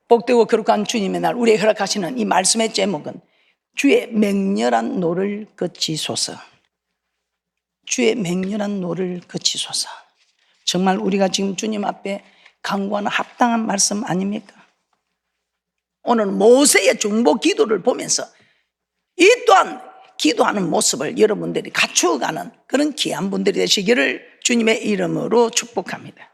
복되고 거룩한 주님의 날 우리에게 허락하시는 이 말씀의 제목은 주의 맹렬한 노를 그치소서. 주의 맹렬한 노를 그치소서. 정말 우리가 지금 주님 앞에 간구하는 합당한 말씀 아닙니까? 오늘 모세의 중보 기도를 보면서 이 또한 기도하는 모습을 여러분들이 갖추어가는 그런 귀한 분들이 되시기를 주님의 이름으로 축복합니다.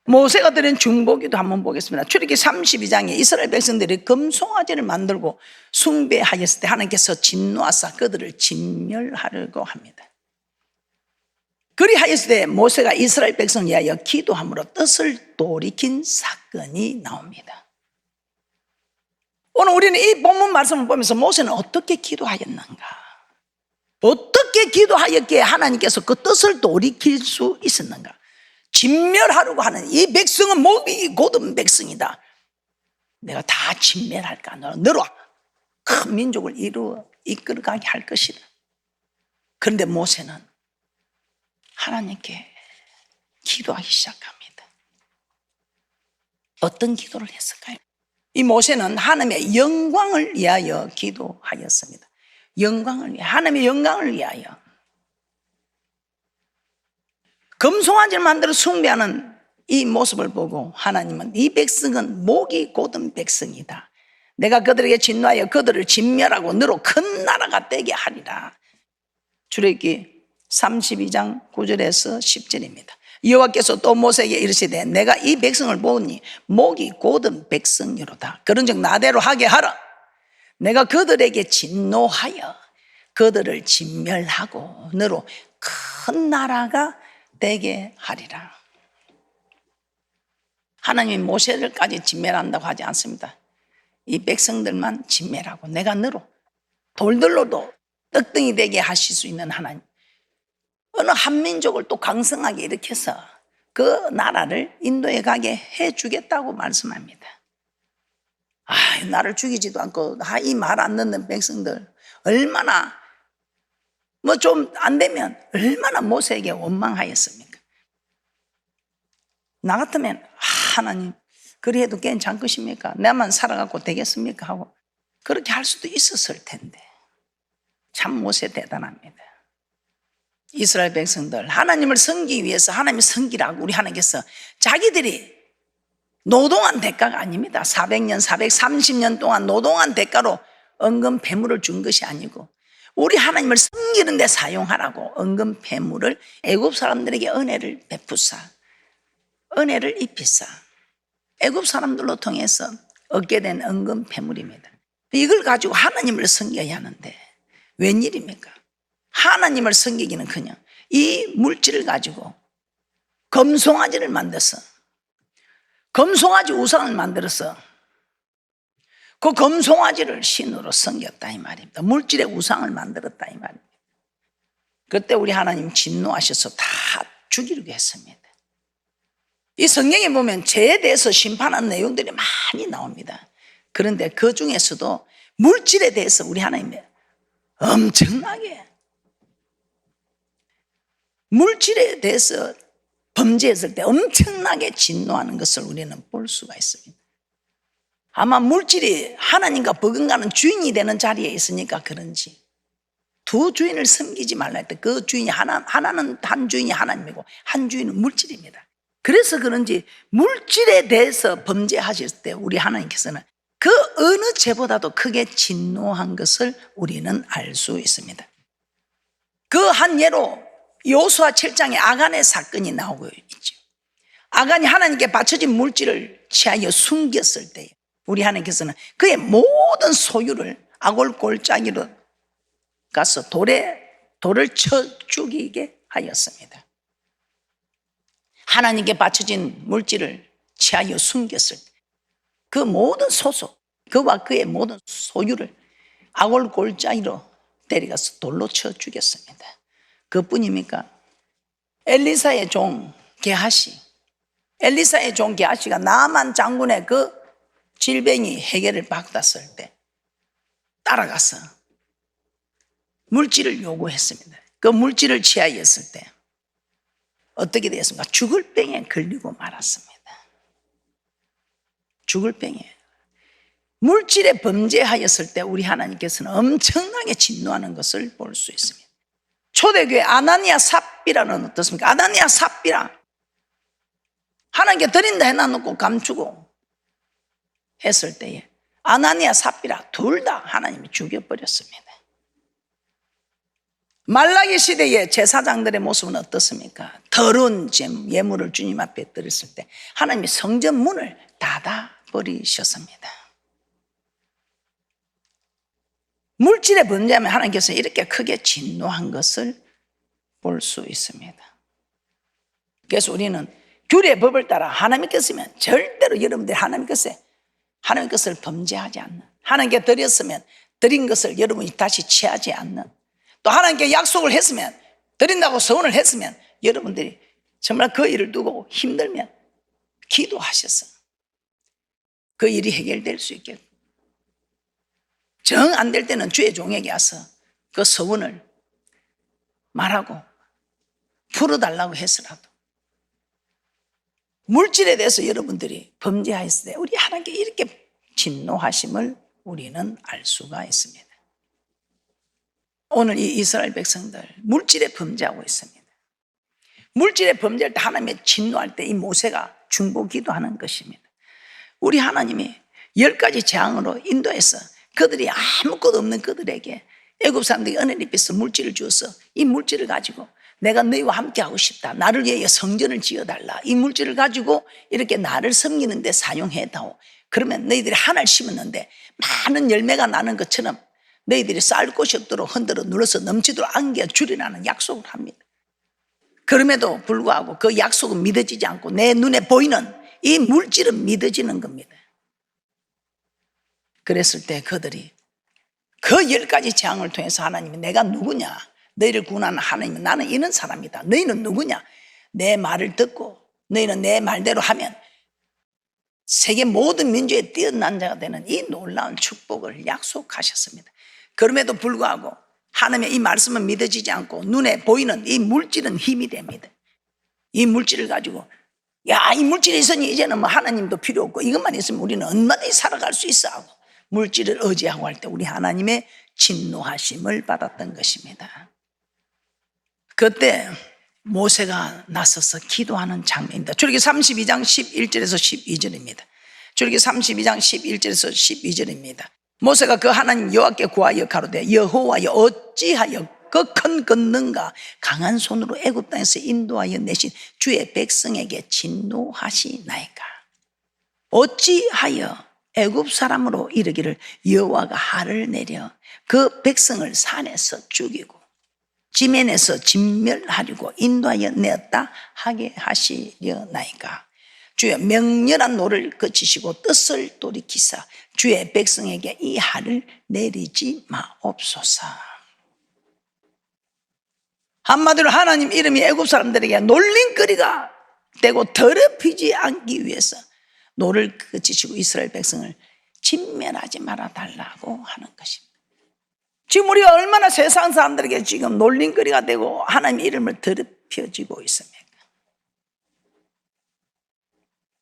모세가 드린 중보기도 한번 보겠습니다. 출애굽기 32장에 이스라엘 백성들이 금송아지를 만들고 숭배하였을 때 하나님께서 진노하사 그들을 진멸하려고 합니다. 그리하였을 때 모세가 이스라엘 백성을 위하여 기도함으로 뜻을 돌이킨 사건이 나옵니다. 오늘 우리는 이 본문 말씀을 보면서 모세는 어떻게 기도하였는가, 어떻게 기도하였기에 하나님께서 그 뜻을 돌이킬 수 있었는가. 진멸하려고 하는 이 백성은 목이 곧은 백성이다. 내가 다 진멸할까. 너로 큰 민족을 이끌어가게 할 것이다. 그런데 모세는 하나님께 기도하기 시작합니다. 어떤 기도를 했을까요? 이 모세는 하나님의 영광을 위하여 기도하였습니다. 영광을 위하여, 하나님의 영광을 위하여. 금송아지를 만들어 숭배하는 이 모습을 보고 하나님은 이 백성은 목이 곧은 백성이다. 내가 그들에게 진노하여 그들을 진멸하고 너로 큰 나라가 되게 하리라. 출애굽기 32장 9절에서 10절입니다. 여호와께서 또 모세에게 이르시되 내가 이 백성을 보니 목이 곧은 백성이로다. 그런즉 나대로 하게 하라. 내가 그들에게 진노하여 그들을 진멸하고 너로 큰 나라가 되게 하리라. 하나님이 모세를까지 진멸한다고 하지 않습니다. 이 백성들만 진멸하고 내가 너로 돌들로도 떡덩이 되게 하실 수 있는 하나님, 어느 한 민족을 또 강성하게 일으켜서 그 나라를 인도해 가게 해주겠다고 말씀합니다. 나를 죽이지도 않고 이 말 안 듣는 백성들 얼마나 좀 안 되면 얼마나 모세에게 원망하였습니까? 나 같으면 하나님 그래도 괜찮으십니까? 나만 살아갖고 되겠습니까? 하고 그렇게 할 수도 있었을 텐데 참 모세 대단합니다. 이스라엘 백성들 하나님을 섬기기 위해서 하나님을 섬기라고 우리 하나님께서 자기들이 노동한 대가가 아닙니다. 400년 430년 동안 노동한 대가로 은금 배물을 준 것이 아니고 우리 하나님을 섬기는 데 사용하라고 은금 배물을 애굽 사람들에게 은혜를 베푸사 은혜를 입히사 애굽 사람들로 통해서 얻게 된 은금 배물입니다. 이걸 가지고 하나님을 섬겨야 하는데 웬일입니까? 하나님을 섬기기는커녕 이 물질을 가지고 금송아지를 만들어서 금송아지 우상을 만들어서 그 금송아지를 신으로 섬겼다 이 말입니다. 물질의 우상을 만들었다 이 말입니다. 그때 우리 하나님 진노하셔서 다 죽이려고 했습니다. 이 성경에 보면 죄에 대해서 심판하는 내용들이 많이 나옵니다. 그런데 그 중에서도 물질에 대해서 우리 하나님이 엄청나게 물질에 대해서 범죄했을 때 엄청나게 진노하는 것을 우리는 볼 수가 있습니다. 아마 물질이 하나님과 버금가는 주인이 되는 자리에 있으니까 그런지 두 주인을 섬기지 말라 했대. 그 주인이 하나는 한 주인이 하나님이고 한 주인은 물질입니다. 그래서 그런지 물질에 대해서 범죄하실 때 우리 하나님께서는 그 어느 죄보다도 크게 진노한 것을 우리는 알 수 있습니다. 그 한 예로 여호수아 7장에 아간의 사건이 나오고 있죠. 아간이 하나님께 바쳐진 물질을 취하여 숨겼을 때 우리 하나님께서는 그의 모든 소유를 아골 골짜기로 가서 돌을 쳐 죽이게 하였습니다. 하나님께 바쳐진 물질을 취하여 숨겼을 때 그 모든 소속, 그와 그의 모든 소유를 아골 골짜기로 데려가서 돌로 쳐 죽였습니다. 그뿐입니까? 엘리사의 종 게하시가 나만 장군의 그 질병이 해결을 받았을 때 따라가서 물질을 요구했습니다. 그 물질을 취하였을 때 어떻게 되었습니까? 죽을 병에 걸리고 말았습니다. 죽을 병에 물질에 범죄하였을 때 우리 하나님께서는 엄청나게 진노하는 것을 볼 수 있습니다. 초대교회 아나니아 삽비라는 어떻습니까? 아나니아 삽비라 하나님께 드린다 해놔놓고 감추고 했을 때에 아나니아 삽비라 둘 다 하나님이 죽여버렸습니다. 말라기 시대의 제사장들의 모습은 어떻습니까? 더러운 예물을 주님 앞에 드렸을 때 하나님이 성전 문을 닫아버리셨습니다. 물질에 범죄하면 하나님께서 이렇게 크게 진노한 것을 볼 수 있습니다. 그래서 우리는 규례의 법을 따라 하나님께서면 절대로 여러분들이 하나님 것을 범죄하지 않는, 하나님께 드렸으면 드린 것을 여러분이 다시 취하지 않는, 또 하나님께 약속을 했으면 드린다고 서원을 했으면 여러분들이 정말 그 일을 두고 힘들면 기도하셔서 그 일이 해결될 수 있게, 정 안 될 때는 주의 종에게 와서 그 서원을 말하고 풀어달라고 해서라도 물질에 대해서 여러분들이 범죄하였을 때 우리 하나님께 이렇게 진노하심을 우리는 알 수가 있습니다. 오늘 이 이스라엘 백성들 물질에 범죄하고 있습니다. 물질에 범죄할 때 하나님의 진노할 때 이 모세가 중보기도하는 것입니다. 우리 하나님이 10가지 재앙으로 인도해서 그들이 아무것도 없는 그들에게 애굽 사람들이 은혜를 입혀서 물질을 주어서 이 물질을 가지고 내가 너희와 함께 하고 싶다, 나를 위해 성전을 지어달라, 이 물질을 가지고 이렇게 나를 섬기는 데 사용해다오. 그러면 너희들이 하나를 심었는데 많은 열매가 나는 것처럼 너희들이 쌀 곳이 없도록 흔들어 눌러서 넘치도록 안겨주리라는 약속을 합니다. 그럼에도 불구하고 그 약속은 믿어지지 않고 내 눈에 보이는 이 물질은 믿어지는 겁니다. 그랬을 때 그들이 그 10가지 재앙을 통해서 하나님이 내가 누구냐, 너희를 구원하는 하나님은 나는 이런 사람이다, 너희는 누구냐, 내 말을 듣고 너희는 내 말대로 하면 세계 모든 민족에 뛰어난 자가 되는 이 놀라운 축복을 약속하셨습니다. 그럼에도 불구하고 하나님의 이 말씀은 믿어지지 않고 눈에 보이는 이 물질은 힘이 됩니다. 이 물질을 가지고 이 물질이 있으니 이제는 뭐 하나님도 필요 없고 이것만 있으면 우리는 얼마든지 살아갈 수 있어 하고 물질을 의지하고 할 때 우리 하나님의 진노하심을 받았던 것입니다. 그때 모세가 나서서 기도하는 장면입니다. 출애굽기 32장 11절에서 12절입니다. 출애굽기 32장 11절에서 12절입니다. 모세가 그 하나님 여호와께 구하여 가로되 여호와여 어찌하여 그 큰 권능과 강한 손으로 애굽 땅에서 인도하여 내신 주의 백성에게 진노하시나이까. 어찌하여 애굽 사람으로 이르기를 여호와가 하를 내려 그 백성을 산에서 죽이고 지면에서 진멸하려고 인도하여 내었다 하게 하시려나이까. 주여 명렬한 노를 그치시고 뜻을 돌이키사 주의 백성에게 이 하를 내리지 마옵소서. 한마디로 하나님 이름이 애굽 사람들에게 놀림거리가 되고 더럽히지 않기 위해서 노를 그치시고 이스라엘 백성을 진멸하지 말아 달라고 하는 것입니다. 지금 우리가 얼마나 세상 사람들에게 지금 놀림거리가 되고 하나님 이름을 더럽혀지고 있습니까?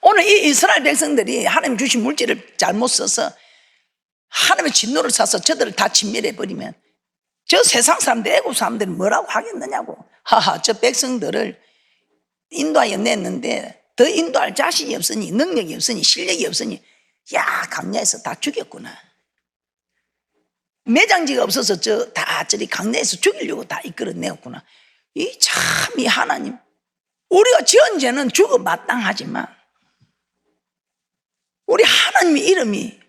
오늘 이 이스라엘 백성들이 하나님 주신 물질을 잘못 써서 하나님의 진노를 사서 저들을 다 진멸해버리면 저 세상 사람들, 애국 사람들이 뭐라고 하겠느냐고. 하하, 저 백성들을 인도하여 냈는데 더 인도할 자신이 없으니, 능력이 없으니, 실력이 없으니 야, 강야에서 다 죽였구나. 매장지가 없어서 저리 강야에서 죽이려고 다 이끌어내었구나. 이 하나님, 우리가 지은 죄는 죽어 마땅하지만 우리 하나님의 이름이,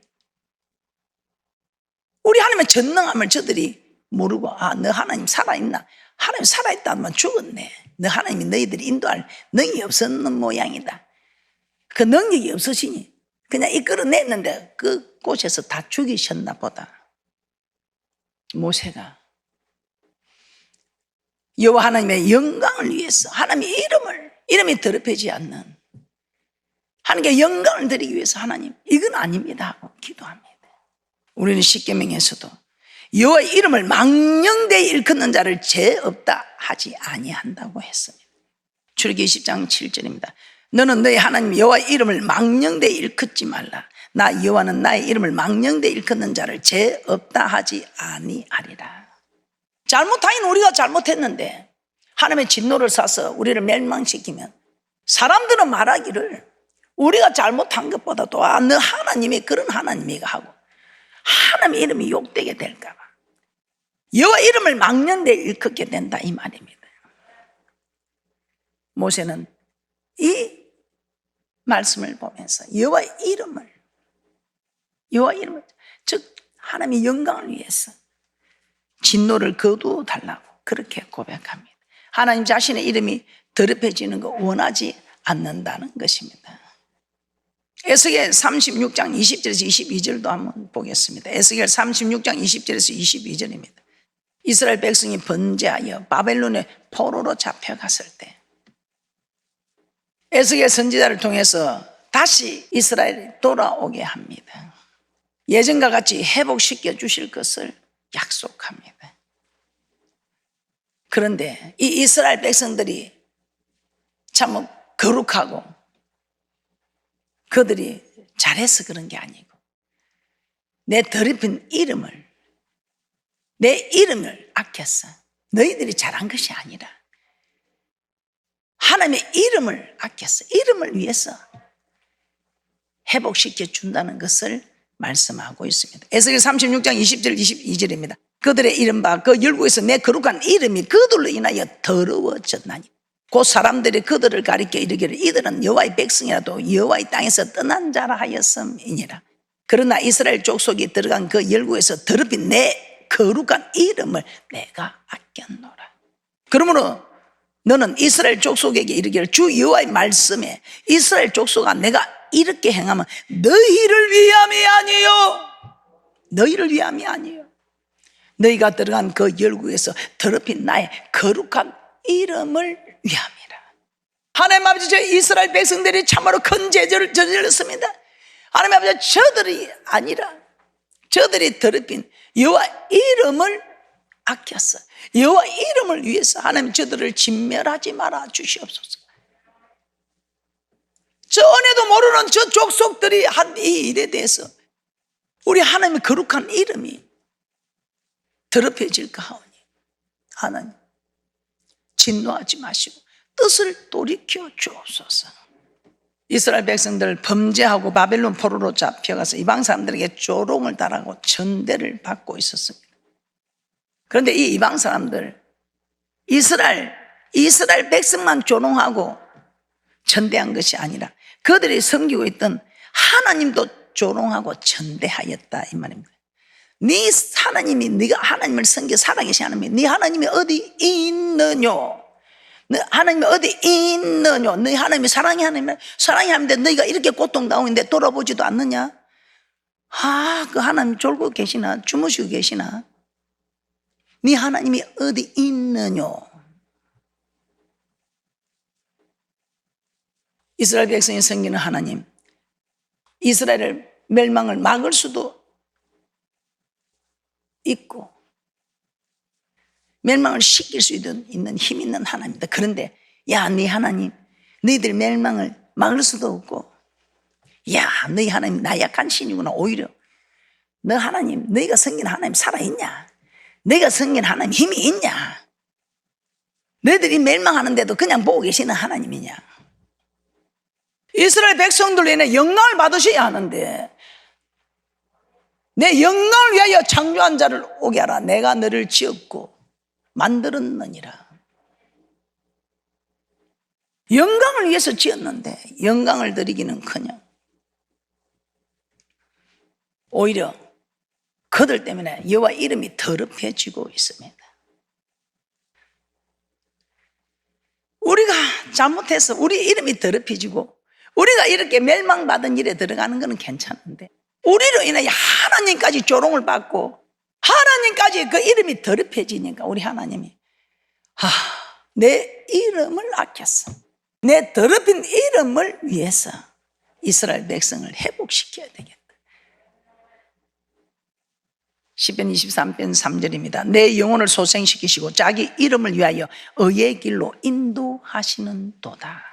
우리 하나님의 전능함을 저들이 모르고 너 하나님 살아있나? 하나님 살아있다면 죽었네. 너 하나님이 너희들이 인도할 능력이 없었는 모양이다. 그 능력이 없으시니 그냥 이끌어냈는데 그 곳에서 다 죽이셨나 보다. 모세가 여호와 하나님의 영광을 위해서 하나님의 이름이 더럽혀지지 않는 하나님께 영광을 드리기 위해서 하나님 이건 아닙니다 하고 기도합니다. 우리는 십계명에서도 여호와의 이름을 망령되이 일컫는 자를 죄 없다 하지 아니한다고 했습니다. 출애굽기 20장 7절입니다. 너는 너희 하나님 여호와 이름을 망령되이 일컫지 말라. 나 여호와는 나의 이름을 망령되이 일컫는 자를 죄 없다 하지 아니하리라. 잘못하인 우리가 잘못했는데 하나님의 진노를 사서 우리를 멸망시키면 사람들은 말하기를 우리가 잘못한 것보다도 너 하나님이 그런 하나님이가 하고 하나님의 이름이 욕되게 될까 봐 여호와 이름을 망령되이 일컫게 된다 이 말입니다. 모세는 이 말씀을 보면서 여호와 이름을 즉 하나님의 영광을 위해서 진노를 거두어 달라고 그렇게 고백합니다. 하나님 자신의 이름이 더럽혀지는 거 원하지 않는다는 것입니다. 에스겔 36장 20절에서 22절도 한번 보겠습니다. 에스겔 36장 20절에서 22절입니다. 이스라엘 백성이 번제하여 바벨론의 포로로 잡혀갔을 때 에스겔 선지자를 통해서 다시 이스라엘이 돌아오게 합니다. 예전과 같이 회복시켜 주실 것을 약속합니다. 그런데 이 이스라엘 백성들이 참 거룩하고 그들이 잘해서 그런 게 아니고 내 더럽힌 이름을 내 이름을 아꼈어. 너희들이 잘한 것이 아니라 하나님의 이름을 아꼈어. 이름을 위해서 회복시켜 준다는 것을 말씀하고 있습니다. 에스겔 36장 20절 22절입니다. 그들의 이른바 그 열국에서 내 거룩한 이름이 그들로 인하여 더러워졌나니 곧 사람들이 그들을 가리켜 이르기를 이들은 여호와의 백성이라도 여호와의 땅에서 떠난 자라 하였음이니라. 그러나 이스라엘 족속이 들어간 그 열국에서 더럽힌 내 거룩한 이름을 내가 아꼈노라. 그러므로 너는 이스라엘 족속에게 이르기를 주 여호와의 말씀에 이스라엘 족속아 내가 이렇게 행하면 너희를 위함이 아니요 너희를 위함이 아니요 너희가 들어간 그 열국에서 더럽힌 나의 거룩한 이름을 위함이라. 하나님 아버지 저 이스라엘 백성들이 참으로 큰 죄를 저질렀습니다. 하나님 아버지 저들이 아니라 저들이 더럽힌 여호와 이름을 아꼈어. 여호와 이름을 위해서 하나님 저들을 진멸하지 말아 주시옵소서. 전에도 모르는 저 족속들이 한 이 일에 대해서 우리 하나님의 거룩한 이름이 더럽혀질까 하오니 하나님 진노하지 마시고 뜻을 돌이켜 주옵소서. 이스라엘 백성들 범죄하고 바벨론 포로로 잡혀가서 이방 사람들에게 조롱을 당하고 전대를 받고 있었습니다. 그런데 이 이방 사람들 이스라엘 백성만 조롱하고 전대한 것이 아니라 그들이 섬기고 있던 하나님도 조롱하고 전대하였다 이 말입니다. 네 하나님이 네가 하나님을 섬겨 살아계신 하나님이 네 하나님이 어디 있느뇨? 너 하나님이 어디 있느뇨? 너희 하나님이 사랑의 하나님이라 사랑의 하나님인데 너희가 이렇게 고통당하고 있는데 돌아보지도 않느냐? 그 하나님 졸고 계시나 주무시고 계시나? 네 하나님이 어디 있느뇨? 이스라엘 백성이 섬기는 하나님 이스라엘을 멸망을 막을 수도 있고 멸망을 시킬 수 있는 힘 있는 하나님이다. 그런데 네 하나님 너희들 멸망을 막을 수도 없고 너희 하나님 나약한 신이구나. 오히려 너 하나님 너희가 섬기는 하나님 살아있냐? 너희가 섬기는 하나님 힘이 있냐? 너희들이 멸망하는데도 그냥 보고 계시는 하나님이냐? 이스라엘 백성들로 인해 영광을 받으셔야 하는데 내 영광을 위하여 창조한 자를 오게 하라. 내가 너를 지었고 만들었느니라. 영광을 위해서 지었는데 영광을 드리기는커녕 오히려 그들 때문에 여호와 이름이 더럽혀지고 있습니다. 우리가 잘못해서 우리 이름이 더럽혀지고 우리가 이렇게 멸망받은 일에 들어가는 것은 괜찮은데 우리로 인해 하나님까지 조롱을 받고 하나님까지 그 이름이 더럽혀지니까 우리 하나님이 내 이름을 아꼈어. 내 더럽힌 이름을 위해서 이스라엘 백성을 회복시켜야 되겠다. 시편 23편 3절입니다. 내 영혼을 소생시키시고 자기 이름을 위하여 의의 길로 인도하시는 도다.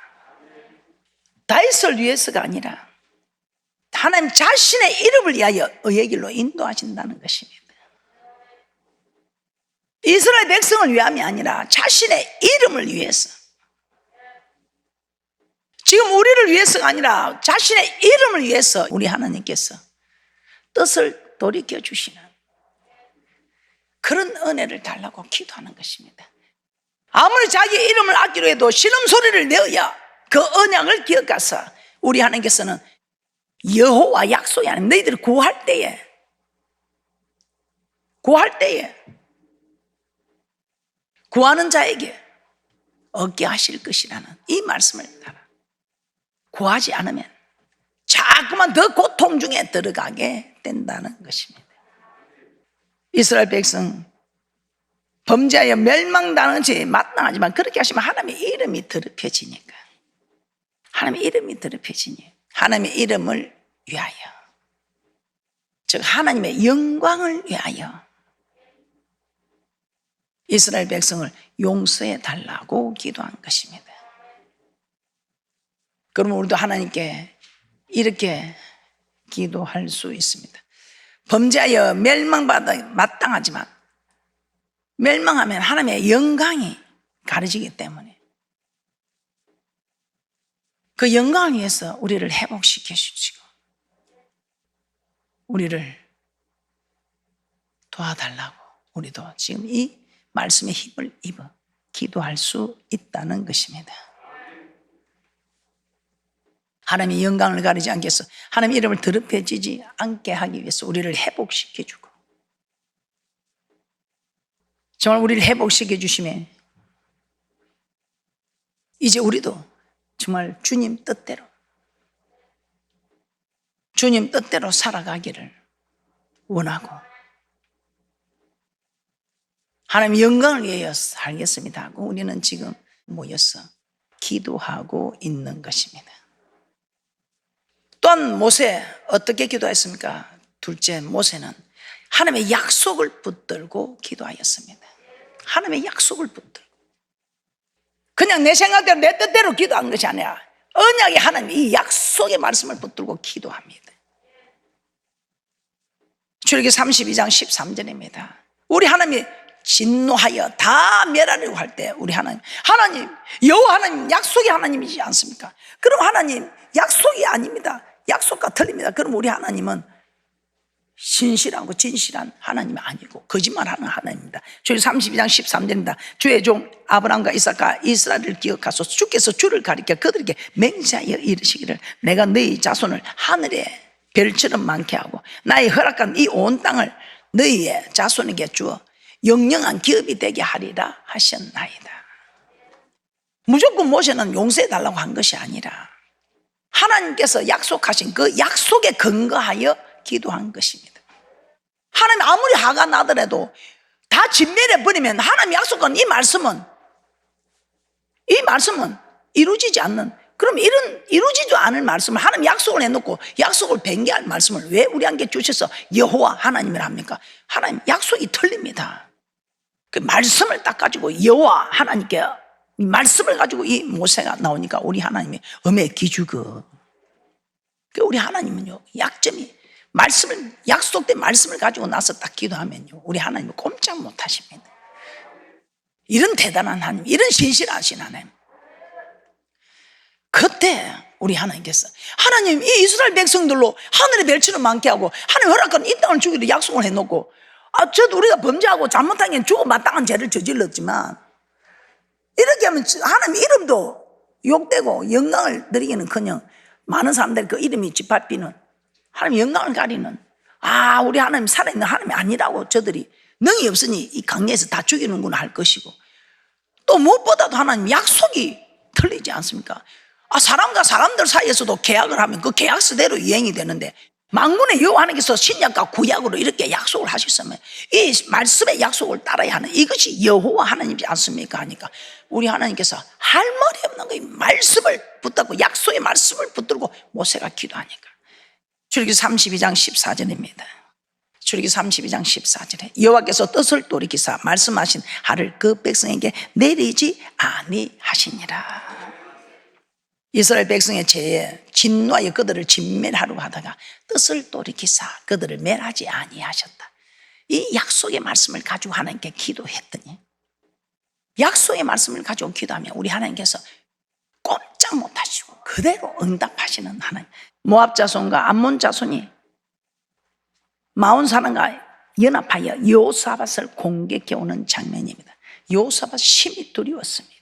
다윗을 위해서가 아니라 하나님 자신의 이름을 위하여 의의 길로 인도하신다는 것입니다. 이스라엘 백성을 위함이 아니라 자신의 이름을 위해서, 지금 우리를 위해서가 아니라 자신의 이름을 위해서 우리 하나님께서 뜻을 돌이켜 주시는 그런 은혜를 달라고 기도하는 것입니다. 아무리 자기 이름을 아끼려 해도 신음소리를 내어야 그 언약을 기억해서 우리 하나님께서는 여호와 약속이 아니라 너희들이 구할 때에 구하는 자에게 얻게 하실 것이라는 이 말씀을 따라 구하지 않으면 자꾸만 더 고통 중에 들어가게 된다는 것입니다. 이스라엘 백성 범죄하여 멸망당한 죄에 마땅하지만 그렇게 하시면 하나님의 이름이 더럽혀지니까, 하나님의 이름이 더럽혀지니 하나님의 이름을 위하여, 즉 하나님의 영광을 위하여 이스라엘 백성을 용서해 달라고 기도한 것입니다. 그러면 우리도 하나님께 이렇게 기도할 수 있습니다. 범죄하여 멸망받아 마땅하지만 멸망하면 하나님의 영광이 가려지기 때문에 그 영광을 위해서 우리를 회복시켜 주시고 우리를 도와달라고 우리도 지금 이 말씀의 힘을 입어 기도할 수 있다는 것입니다. 하나님의 영광을 가리지 않게 해서 하나님의 이름을 더럽혀지지 않게 하기 위해서 우리를 회복시켜주고, 정말 우리를 회복시켜 주시면 이제 우리도 정말 주님 뜻대로 살아가기를 원하고 하나님의 영광을 위하여 살겠습니다 하고 우리는 지금 모여서 기도하고 있는 것입니다. 또한 모세 어떻게 기도했습니까? 둘째, 모세는 하나님의 약속을 붙들고 기도하였습니다. 하나님의 약속을 붙들고, 그냥 내 생각대로 내 뜻대로 기도한 것이 아니라 언약의 하나님 이 약속의 말씀을 붙들고 기도합니다. 출애굽기 32장 13절입니다. 우리 하나님이 진노하여 다 멸하려고 할 때 우리 하나님 여호와 하나님 약속의 하나님이지 않습니까? 그럼 하나님 약속이 아닙니다. 약속과 틀립니다. 그럼 우리 하나님은 신실하고 진실한 하나님이 아니고 거짓말하는 하나님입니다. 출애굽기 32장 13절입니다. 주의 종 아브라함과 이삭과 이스라엘을 기억하소서. 주께서 주를 가리켜 그들에게 맹세하여 이르시기를 내가 너희 자손을 하늘의 별처럼 많게 하고 나의 허락한 이 온 땅을 너희의 자손에게 주어 영영한 기업이 되게 하리라 하셨나이다. 무조건 모세는 용서해 달라고 한 것이 아니라 하나님께서 약속하신 그 약속에 근거하여 기도한 것입니다. 하나님 아무리 화가 나더라도 다 진멸해 버리면 하나님 약속한 이 말씀은 이루어지지 않는, 그럼 이런 이루어지지 않을 말씀을 하나님 약속을 해놓고 약속을 변개할 말씀을 왜 우리에게 주셔서 여호와 하나님이라 합니까? 하나님 약속이 틀립니다. 그 말씀을 딱 가지고 여호와 하나님께 이 말씀을 가지고 이 모세가 나오니까 우리 하나님이 엄에 기죽어. 우리 하나님은요, 약점이 약속된 말씀을 가지고 나서 딱 기도하면요, 우리 하나님은 꼼짝 못 하십니다. 이런 대단한 하나님, 이런 신실하신 하나님. 그때 우리 하나님께서 하나님 이 이스라엘 백성들로 하늘의 별처럼 많게 하고 하나님 허락한 이 땅을 주기로 약속을 해놓고, 저도 우리가 범죄하고 잘못한 게 죽어 마땅한 죄를 저질렀지만 이렇게 하면 하나님 이름도 욕되고 영광을 드리기는커녕 많은 사람들이 그 이름이 짓밟히는, 하나님 영광을 가리는, 우리 하나님 살아있는 하나님이 아니라고 저들이 능이 없으니 이 강야에서 다 죽이는구나 할 것이고, 또 무엇보다도 하나님 약속이 틀리지 않습니까? 사람과 사람들 사이에서도 계약을 하면 그 계약서대로 이행이 되는데 만군의 여호와 하나님께서 신약과 구약으로 이렇게 약속을 하셨으면 이 말씀의 약속을 따라야 하는 이것이 여호와 하나님이지 않습니까? 하니까 우리 하나님께서 할 말이 없는 거예요. 말씀을 붙들고 약속의 말씀을 붙들고 모세가 기도하니까. 출애굽기 32장 14절입니다. 출애굽기 32장 14절에 여호와께서 뜻을 돌이키사 말씀하신 하를 그 백성에게 내리지 아니하시니라. 이스라엘 백성의 죄에 진노하여 그들을 진멸하려고 하다가 뜻을 돌이키사 그들을 멸하지 아니하셨다. 이 약속의 말씀을 가지고 하나님께 기도했더니, 약속의 말씀을 가지고 기도하면 우리 하나님께서 꼼짝 못하시고 그대로 응답하시는 하나님. 모압 자손과 암몬 자손이 마온 사람과 연합하여 여호사밧을 공격해 오는 장면입니다. 여호사밧 심히 두려웠습니다.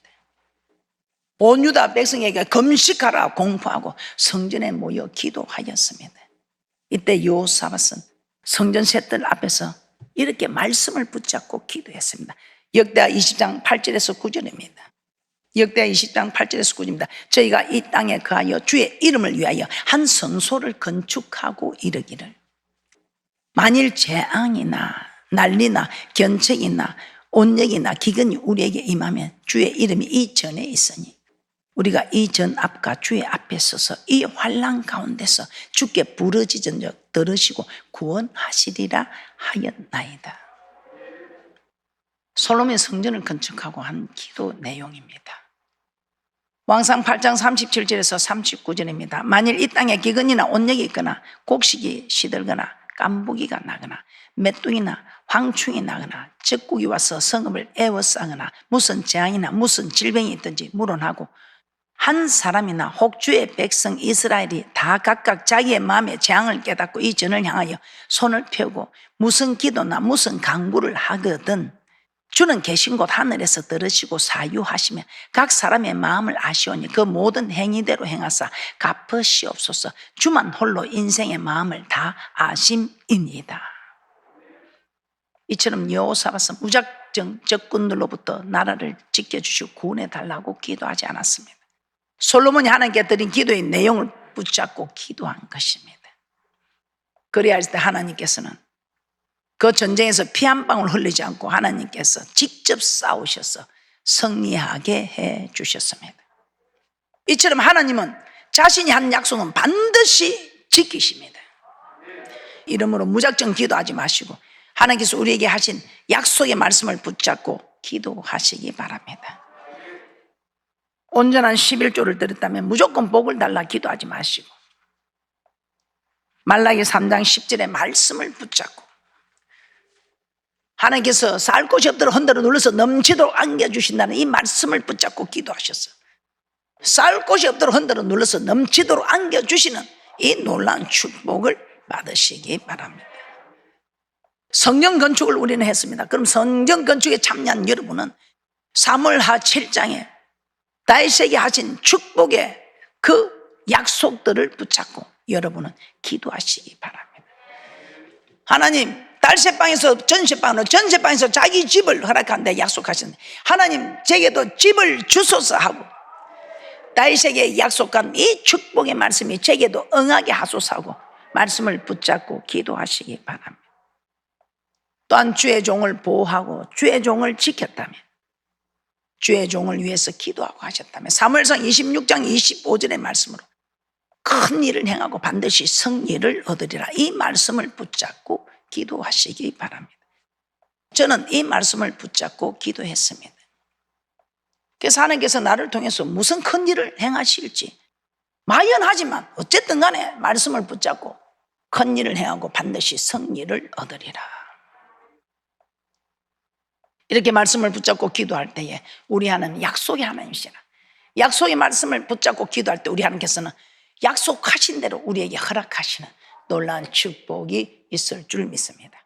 온 유다 백성에게 금식하라 공포하고 성전에 모여 기도하였습니다. 이때 여호사밧은 성전 셋들 앞에서 이렇게 말씀을 붙잡고 기도했습니다. 역대하 20장 8절에서 9절입니다. 역대하 20장 8절에서 9절입니다. 저희가 이 땅에 거하여 주의 이름을 위하여 한 성소를 건축하고 이르기를, 만일 재앙이나 난리나 견책이나 온역이나 기근이 우리에게 임하면 주의 이름이 이 전에 있으니 우리가 이 전 앞과 주의 앞에 서서 이 환난 가운데서 주께 부르짖은 적 들으시고 구원하시리라 하였나이다. 솔로몬이 성전을 건축하고 한 기도 내용입니다. 왕상 8장 37절에서 39절입니다. 만일 이 땅에 기근이나 온역이 있거나 곡식이 시들거나 깐부기가 나거나 메뚜기나 황충이 나거나 적국이 와서 성읍을 에워싸거나 무슨 재앙이나 무슨 질병이 있든지 물어나고 한 사람이나 혹 주의 백성 이스라엘이 다 각각 자기의 마음의 재앙을 깨닫고 이 전을 향하여 손을 펴고 무슨 기도나 무슨 강구를 하거든 주는 계신 곳 하늘에서 들으시고 사유하시며 각 사람의 마음을 아시오니 그 모든 행위대로 행하사 갚으시옵소서. 주만 홀로 인생의 마음을 다 아심이니이다. 이처럼 여호사밧은 무작정 적군들로부터 나라를 지켜주시고 구원해달라고 기도하지 않았습니다. 솔로몬이 하나님께 드린 기도의 내용을 붙잡고 기도한 것입니다. 그래야 할 때 하나님께서는 그 전쟁에서 피 한 방울 흘리지 않고 하나님께서 직접 싸우셔서 승리하게 해 주셨습니다. 이처럼 하나님은 자신이 한 약속은 반드시 지키십니다. 이러므로 무작정 기도하지 마시고 하나님께서 우리에게 하신 약속의 말씀을 붙잡고 기도하시기 바랍니다. 온전한 11조를 드렸다면 무조건 복을 달라 기도하지 마시고 말라기 3장 10절의 말씀을 붙잡고 하나님께서 살 곳이 없도록 흔들어 눌러서 넘치도록 안겨주신다는 이 말씀을 붙잡고 기도하셨어요. 살 곳이 없도록 흔들어 눌러서 넘치도록 안겨주시는 이 놀라운 축복을 받으시기 바랍니다. 성전 건축을 우리는 했습니다. 그럼 성전 건축에 참여한 여러분은 사무엘하 7장에 다윗에게 하신 축복의 그 약속들을 붙잡고 여러분은 기도하시기 바랍니다. 하나님, 달새방에서 전새방으로, 전새방에서 자기 집을 허락한다 약속하셨는데 하나님 제게도 집을 주소서 하고 다윗에게 약속한 이 축복의 말씀이 제게도 응하게 하소서 하고 말씀을 붙잡고 기도하시기 바랍니다. 또한 주의 종을 보호하고 주의 종을 지켰다면, 주의 종을 위해서 기도하고 하셨다면 사무엘상 26장 25절의 말씀으로 큰 일을 행하고 반드시 승리를 얻으리라, 이 말씀을 붙잡고 기도하시기 바랍니다. 저는 이 말씀을 붙잡고 기도했습니다. 그래서 하나님께서 나를 통해서 무슨 큰 일을 행하실지 막연하지만 어쨌든 간에 말씀을 붙잡고 큰 일을 행하고 반드시 승리를 얻으리라, 이렇게 말씀을 붙잡고 기도할 때에 우리 하나님 약속의 하나님이시라. 약속의 말씀을 붙잡고 기도할 때 우리 하나님께서는 약속하신 대로 우리에게 허락하시는 놀라운 축복이 있을 줄 믿습니다.